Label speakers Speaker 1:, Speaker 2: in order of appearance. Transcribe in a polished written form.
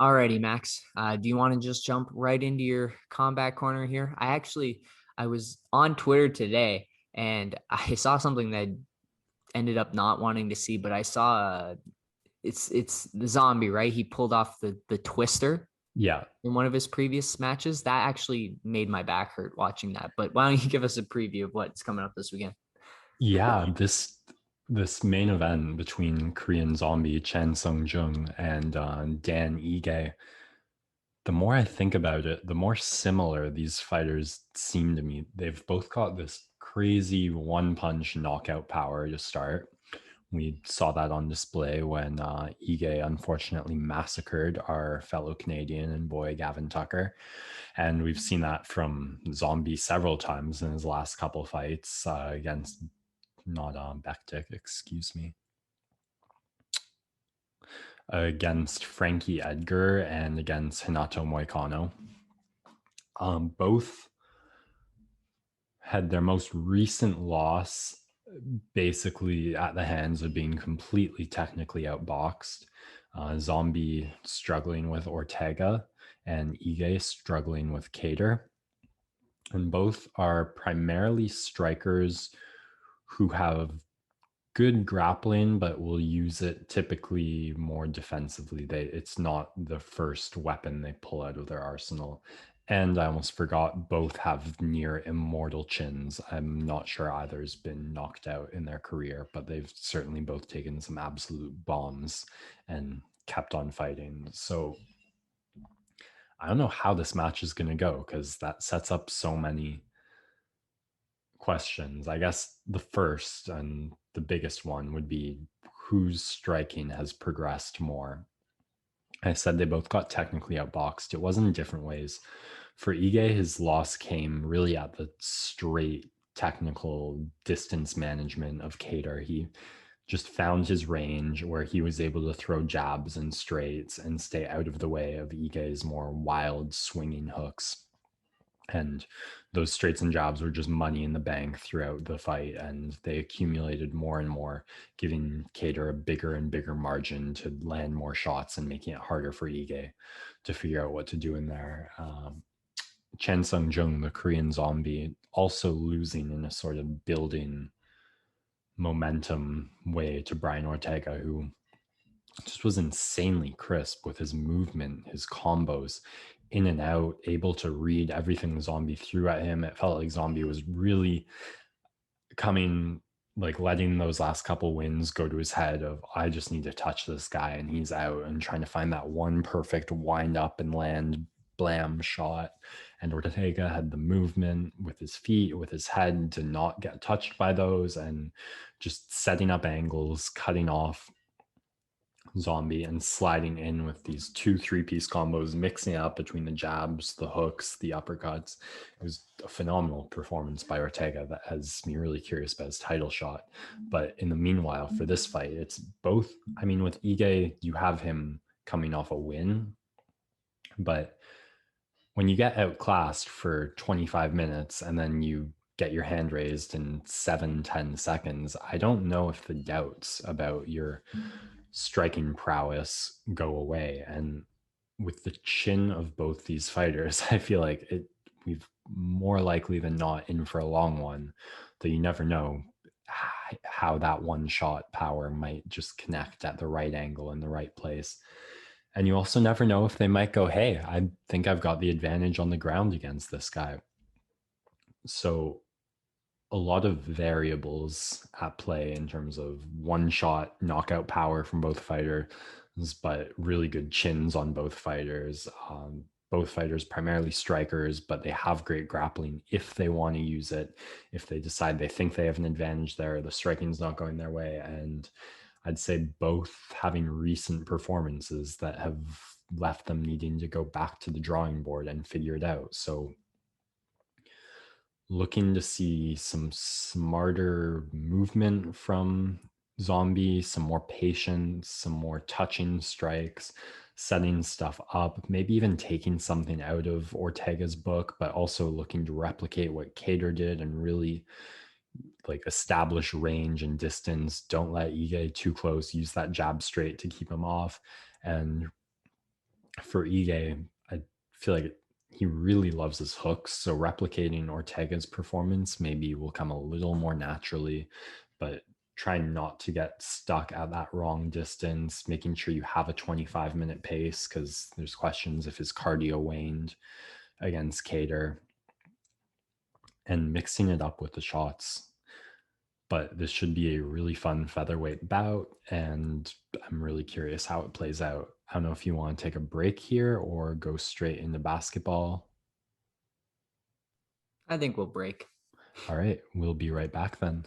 Speaker 1: Alrighty, Max. Do you want to just jump right into your combat corner here? I was on Twitter today and I saw something that I ended up not wanting to see, but I saw it's the zombie, right? He pulled off the twister
Speaker 2: Yeah.
Speaker 1: in one of his previous matches. That actually made my back hurt watching that. But why don't you give us a preview of what's coming up this weekend?
Speaker 2: Yeah, this main event between Korean Zombie Chan Sung Jung and Dan Ige, the more I think about it, the more similar these fighters seem to me. They've both got this crazy one punch knockout power to start. We saw that on display when Ige unfortunately massacred our fellow Canadian and boy Gavin Tucker. And we've seen that from Zombie several times in his last couple fights against not Bektik, excuse me, against Frankie Edgar and against Hinato Moicano. Both had their most recent loss basically at the hands of being completely technically outboxed. Zombie struggling with Ortega and Ige struggling with Cater. And both are primarily strikers who have good grappling, but will use it typically more defensively. It's not the first weapon they pull out of their arsenal. And I almost forgot, both have near immortal chins. I'm not sure either's been knocked out in their career, but they've certainly both taken some absolute bombs and kept on fighting. So I don't know how this match is going to go because that sets up so many questions. I guess the first and the biggest one would be whose striking has progressed more. I said they both got technically outboxed. It was in different ways. For Ige, his loss came really at the straight technical distance management of Cater. He just found his range where he was able to throw jabs and straights and stay out of the way of Ige's more wild swinging hooks. And those straights and jabs were just money in the bank throughout the fight, and they accumulated more and more, giving Cater a bigger and bigger margin to land more shots and making it harder for Ige to figure out what to do in there. Chan Sung Jung, the Korean Zombie, also losing in a sort of building momentum way to Brian Ortega, who just was insanely crisp with his movement, his combos, in and out, able to read everything Zombie threw at him. It felt like Zombie was really coming, like letting those last couple wins go to his head of, I just need to touch this guy and he's out, and trying to find that one perfect wind up and land blam shot. And Ortega had the movement with his feet, with his head to not get touched by those, and just setting up angles, cutting off Zombie and sliding in with these 2 3-piece combos, mixing up between the jabs, the hooks, the uppercuts. It was a phenomenal performance by Ortega that has me really curious about his title shot. But in the meanwhile, for this fight, it's both. I mean, with Ige, you have him coming off a win, but when you get outclassed for 25 minutes and then you get your hand raised in 7 10 seconds, I don't know if the doubts about your striking prowess go away. And with the chin of both these fighters, I feel like we've more likely than not in for a long one, that you never know how that one shot power might just connect at the right angle in the right place. And you also never know if they might go, hey, I think I've got the advantage on the ground against this guy. So a lot of variables at play in terms of one shot knockout power from both fighters, but really good chins on both fighters. Both fighters primarily strikers, but they have great grappling if they want to use it. If they decide they think they have an advantage there, the striking's not going their way. And I'd say both having recent performances that have left them needing to go back to the drawing board and figure it out. So looking to see some smarter movement from Zombie, some more patience, some more touching strikes, setting stuff up, maybe even taking something out of Ortega's book, but also looking to replicate what Cater did and really like establish range and distance. Don't let Ige too close. Use that jab straight to keep him off. And for Ige, I feel like he really loves his hooks. So replicating Ortega's performance maybe will come a little more naturally, but try not to get stuck at that wrong distance, making sure you have a 25-minute pace because there's questions if his cardio waned against Cater, and mixing it up with the shots. But this should be a really fun featherweight bout, and I'm really curious how it plays out. I don't know if you want to take a break here or go straight into basketball.
Speaker 1: I think we'll break.
Speaker 2: All right, we'll be right back then.